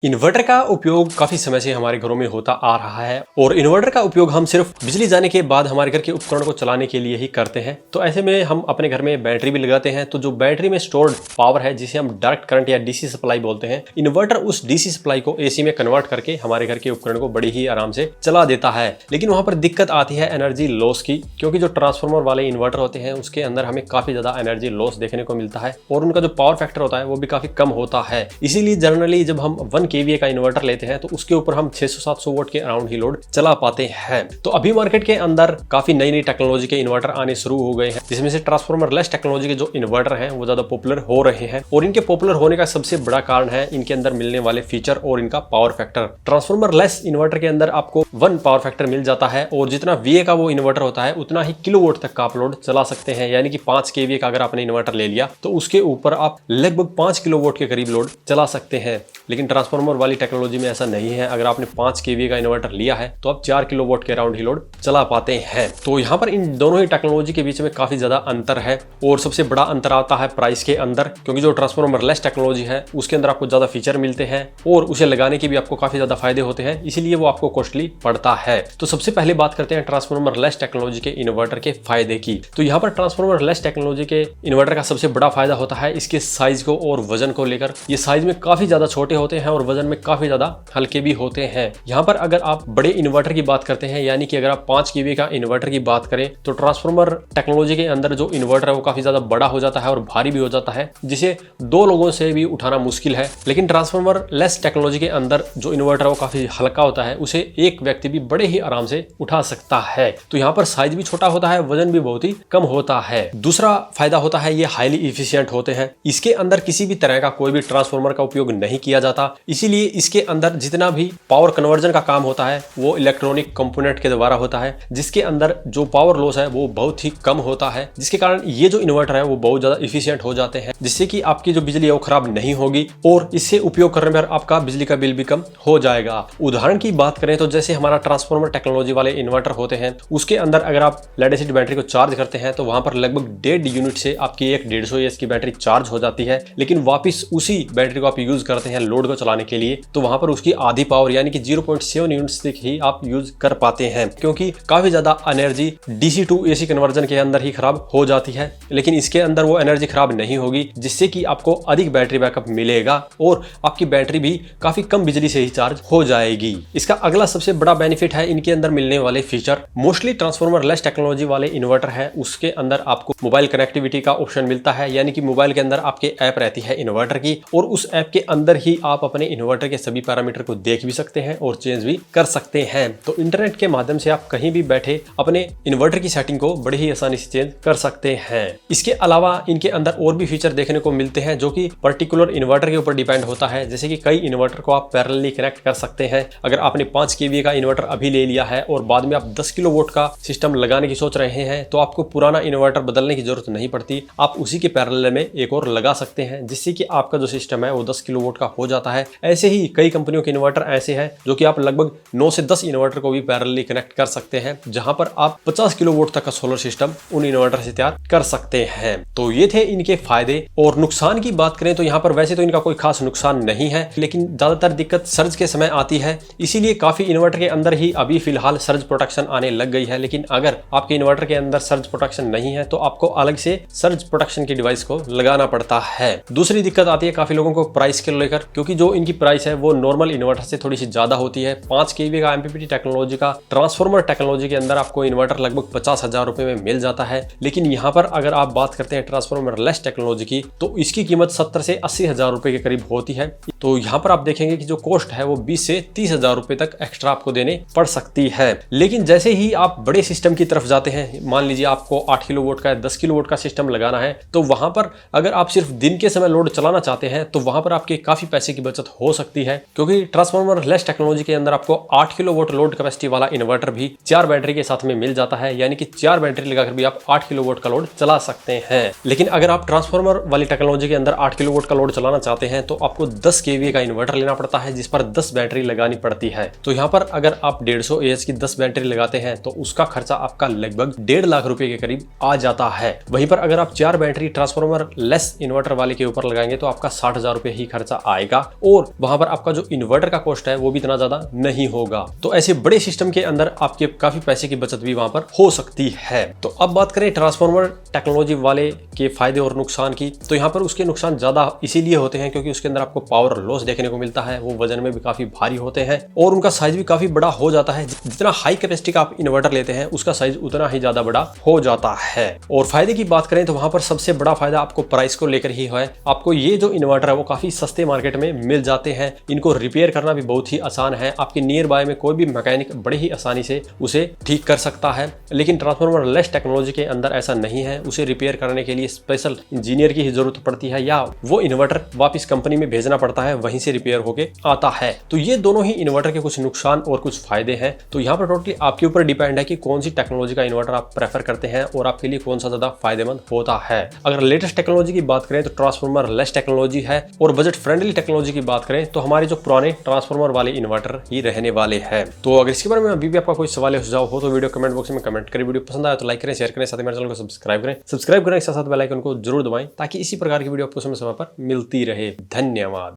Inverter का उपयोग काफी समय से हमारे घरों में होता आ रहा है और इन्वर्टर का उपयोग हम सिर्फ बिजली जाने के बाद हमारे घर के उपकरण को चलाने के लिए ही करते हैं। तो ऐसे में हम अपने घर में बैटरी भी लगाते हैं। तो जो बैटरी में स्टोर्ड पावर है जिसे हम डायरेक्ट करंट या डीसी सप्लाई बोलते हैं, इन्वर्टर उस डीसी सप्लाई को एसी में कन्वर्ट करके हमारे घर के उपकरण को बड़ी ही आराम से चला देता है। लेकिन वहां पर दिक्कत आती है एनर्जी लॉस की, क्योंकि जो ट्रांसफार्मर वाले इन्वर्टर होते हैं उसके अंदर हमें काफी ज्यादा एनर्जी लॉस देखने को मिलता है और उनका जो पावर फैक्टर होता है वो भी काफी कम होता है। इसीलिए जनरली जब हम 1 kVA का इन्वर्टर लेते हैं तो उसके ऊपर हम 600-700 वोल्ट के अराउंड ही लोड चला पाते हैं। तो अभी मार्केट के अंदर काफी नई नई टेक्नोलॉजी के इन्वर्टर आने शुरू हो गए हैं, जिसमें से ट्रांसफार्मर लेस टेक्नोलॉजी के जो इन्वर्टर हैं वो ज्यादा पॉपुलर हो रहे हैं। और इनके पॉपुलर होने का सबसे बड़ा कारण है इनके अंदर मिलने वाले फीचर और इनका power factor. Transformer less inverter के अंदर आपको 1 पावर फैक्टर मिल जाता है और जितना VA का वो इन्वर्टर होता है उतना ही किलोवाट तक का आप लोड चला सकते हैं। यानी कि 5 kVA का अगर आपने इन्वर्टर ले लिया तो उसके ऊपर आप लगभग 5 किलोवाट के करीब लोड चला सकते हैं। लेकिन ट्रांसफार्मर वाली टेक्नोलॉजी में ऐसा नहीं है। अगर आपने 5 kVA का इन्वर्टर लिया है तो आप 4 किलोवाट के अराउंड ही लोड चला पाते हैं। तो यहाँ पर इन दोनों ही टेक्नोलॉजी के बीच में काफी ज्यादा अंतर है और सबसे बड़ा अंतर आता है प्राइस के अंदर, क्योंकि जो ट्रांसफार्मर लेस टेक्नोलॉजी है उसके अंदर आपको ज्यादा फीचर मिलते हैं और उसे लगाने के भी आपको काफी ज्यादा फायदे होते हैं, इसीलिए वो आपको कॉस्टली पड़ता है। तो सबसे पहले बात करते हैं ट्रांसफार्मर लेस टेक्नोलॉजी के इन्वर्टर के फायदे की। तो यहाँ पर ट्रांसफार्मर लेस टेक्नोलॉजी के इन्वर्टर का सबसे बड़ा फायदा होता है इसके साइज को और वजन को लेकर। ये साइज में काफी ज्यादा छोटे होते हैं और वजन में काफी ज्यादा हल्के भी होते हैं। यहाँ पर अगर आप बड़े इन्वर्टर की बात करते हैं, यानी कि अगर आप 5 kVA का इन्वर्टर की बात करें तो ट्रांसफार्मर टेक्नोलॉजी के अंदर जो इन्वर्टर है वो काफी ज्यादा बड़ा हो जाता है और भारी भी हो जाता है, जिसे 2 लोगों से भी उठाना मुश्किल है। लेकिन ट्रांसफार्मर लेस टेक्नोलॉजी के अंदर जो इन्वर्टर है वो काफी हल्का होता है, उसे एक व्यक्ति भी बड़े ही आराम से उठा सकता है। तो यहाँ पर साइज भी छोटा होता है, वजन भी बहुत ही कम होता है। दूसरा फायदा होता है ये हाईली इफिशियंट होते हैं। इसके अंदर किसी भी तरह का कोई भी ट्रांसफार्मर का उपयोग नहीं किया जाता, इसीलिए इसके अंदर जितना भी पावर कन्वर्जन का काम होता है वो इलेक्ट्रॉनिक कंपोनेंट के द्वारा होता है, जिसके अंदर जो पावर लॉस है वो बहुत ही कम होता है, जिसके कारण ये जो इन्वर्टर है वो बहुत ज्यादा इफिशियंट हो जाते हैं, जिससे कि आपकी जो बिजली है वो खराब नहीं होगी और इससे उपयोग करने पर आपका बिजली का बिल भी कम हो जाएगा। उदाहरण की बात करें तो जैसे हमारा ट्रांसफार्मर टेक्नोलॉजी वाले इन्वर्टर होते हैं उसके अंदर अगर आप लेड एसिड बैटरी को चार्ज करते हैं तो वहां पर लगभग 1.5 यूनिट से आपकी 150 AH की बैटरी चार्ज हो जाती है। लेकिन वापिस उसी बैटरी को आप यूज करते हैं लोड को चलाने के लिए तो वहां पर उसकी आधी पावर यानी कि 0.7 यूनिट्स तक ही आप यूज कर पाते हैं, क्योंकि काफी ज्यादा energy DC to AC conversion के अंदर ही खराब हो जाती है। लेकिन इसके अंदर वो एनर्जी खराब नहीं होगी, जिससे कि आपको अधिक बैटरी बैकअप मिलेगा और आपकी बैटरी भी काफी कम बिजली से ही चार्ज हो जाएगी। इसका अगला सबसे बड़ा बेनिफिट है इनके अंदर मिलने वाले feature. Mostly transformer less technology वाले इन्वर्टर है उसके अंदर आपको मोबाइल कनेक्टिविटी का ऑप्शन मिलता है, यानी कि मोबाइल के अंदर आपके ऐप रहती है इन्वर्टर की और उस ऐप के अंदर ही आप अपने इन्वर्टर के सभी पैरामीटर को देख भी सकते हैं और चेंज भी कर सकते हैं। तो इंटरनेट के माध्यम से आप कहीं भी बैठे अपने इन्वर्टर की सेटिंग को बड़ी ही आसानी से चेंज कर सकते हैं। इसके अलावा इनके अंदर और भी फीचर देखने को मिलते हैं जो कि पर्टिकुलर इन्वर्टर के ऊपर डिपेंड होता है। जैसे कि कई इन्वर्टर को आप पैरेलली कनेक्ट कर सकते हैं। अगर आपने 5 kVA का इन्वर्टर अभी ले लिया है और बाद में आप 10 किलोवाट का सिस्टम लगाने की सोच रहे हैं तो आपको पुराना इन्वर्टर बदलने की जरूरत नहीं पड़ती, आप उसी के पैरेलल में एक और लगा सकते हैं, जिससे कि आपका जो सिस्टम है वो 10 किलोवाट का हो जाता है। ऐसे ही कई कंपनियों के इन्वर्टर ऐसे हैं जो कि आप लगभग 9 से 10 इन्वर्टर को भी पैरेलली कनेक्ट कर सकते हैं, जहां पर आप 50 किलोवाट तक का सोलर सिस्टम उन इन्वर्टर से तैयार कर सकते हैं। तो ये थे इनके फायदे। और नुकसान की बात करें तो यहाँ पर वैसे तो इनका कोई खास नुकसान नहीं है, लेकिन ज्यादातर दिक्कत सर्ज के समय आती है, इसीलिए काफी इन्वर्टर के अंदर ही अभी फिलहाल सर्ज प्रोटेक्शन आने लग गई है। लेकिन अगर आपके इन्वर्टर के अंदर सर्ज प्रोटेक्शन नहीं है तो आपको अलग से सर्ज प्रोटेक्शन की डिवाइस को लगाना पड़ता है। दूसरी दिक्कत आती है काफी लोगों को प्राइस के लेकर, क्योंकि जो इनकी प्राइस है वो नॉर्मल इन्वर्टर से थोड़ी सी ज्यादा होती है। 5 kVA का MPPT टेक्नोलॉजी का ट्रांसफार्मर टेक्नोलॉजी के अंदर आपको इन्वर्टर लगभग 50,000 रुपए में मिल जाता है। लेकिन यहाँ पर अगर आप बात करते हैं ट्रांसफार्मर लेस टेक्नोलॉजी की तो इसकी कीमत 70 से 80,000 रुपए के करीब होती है। तो यहाँ पर आप देखेंगे कि जो कॉस्ट है वो 20 से 30,000 रुपए तक एक्स्ट्रा आपको देने पड़ सकती है। लेकिन जैसे ही आप बड़े सिस्टम की तरफ जाते हैं, मान लीजिए आपको 8 किलोवाट का 10 किलोवाट का सिस्टम लगाना है, तो वहां पर अगर आप सिर्फ दिन के समय लोड चलाना चाहते हैं तो वहां पर आपके काफी पैसे की बचत हो सकती है, क्योंकि ट्रांसफार्मर लेस टेक्नोलॉजी के अंदर आपको 8 किलोवाट लोड कैपेसिटी वाला इन्वर्टर भी 4 बैटरी के साथ में मिल जाता है, यानी कि 4 बैटरी लगाकर भी आप 8 किलोवाट का लोड चला सकते हैं। लेकिन अगर आप ट्रांसफार्मर वाली टेक्नोलॉजी के अंदर 8 किलोवाट का लोड चलाना चाहते हैं तो आपको 10 kVA का इन्वर्टर लेना पड़ता है, जिस पर 10 बैटरी लगानी पड़ती है। तो यहाँ पर अगर आप 150 AH की 10 बैटरी लगाते हैं तो उसका खर्चा आपका लगभग 1.5 लाख रुपए के करीब आ जाता है। वहीं पर अगर आप 4 बैटरी ट्रांसफार्मर लेस इन्वर्टर वाले के ऊपर लगाएंगे तो आपका 60,000 रुपए ही खर्चा आएगा। और और वहां पर आपका जो इन्वर्टर का कॉस्ट है वो भी इतना ज्यादा नहीं होगा। तो ऐसे बड़े सिस्टम के अंदर आपके काफी पैसे की बचत भी वहां पर हो सकती है। तो अब बात करें ट्रांसफार्मर टेक्नोलॉजी वाले के फायदे और नुकसान की, तो यहाँ पर उसके नुकसान ज्यादा इसीलिए होते हैं क्योंकि उसके अंदर आपको पावर लॉस देखने को मिलता है, वो वजन में भी काफी भारी होते हैं और उनका साइज भी काफी बड़ा हो जाता है। जितना हाई कैपेसिटी का आप इन्वर्टर लेते हैं उसका साइज उतना ही ज्यादा बड़ा हो जाता है। और फायदे की बात करें तो वहां पर सबसे बड़ा फायदा आपको प्राइस को लेकर ही है। आपको ये जो इन्वर्टर है वो काफी सस्ते मार्केट में मिल जाते हैं, इनको रिपेयर करना भी बहुत ही आसान है। आपके नियर बाय में कोई भी मैकेनिक बड़े ही आसानी से उसे ठीक कर सकता है। लेकिन ट्रांसफार्मर लेस टेक्नोलॉजी के अंदर ऐसा नहीं है, उसे रिपेयर करने के लिए स्पेशल इंजीनियर की ही जरूरत पड़ती है या वो इन्वर्टर वापस कंपनी में भेजना पड़ता है, वहीं से रिपेयर होके आता है। तो ये दोनों ही इन्वर्टर के कुछ नुकसान और कुछ फायदे हैं। तो यहाँ पर टोटली आपके ऊपर डिपेंड है कि कौन सी टेक्नोलॉजी का इन्वर्टर आप प्रेफर करते हैं और आपके लिए कौन सा ज्यादा फायदेमंद होता है। अगर लेटेस्ट टेक्नोलॉजी की बात करें तो ट्रांसफार्मर लेस टेक्नोलॉजी है, और बजट फ्रेंडली टेक्नोलॉजी की बात करें तो हमारे जो पुराने ट्रांसफार्मर वाले इन्वर्टर ही रहने वाले हैं। तो अगर इसके बारे में अभी भी आपका कोई सवाल या सुझाव हो तो वीडियो कमेंट बॉक्स में कमेंट करें। वीडियो पसंद आया तो लाइक करें, शेयर करें, साथ ही मेरे चैनल को सब्सक्राइब करें। सब्सक्राइब करने के साथ बेल आइकन को जरूर दबाएं ताकि इसी प्रकार की वीडियो आपको समय समय पर मिलती रहे। धन्यवाद।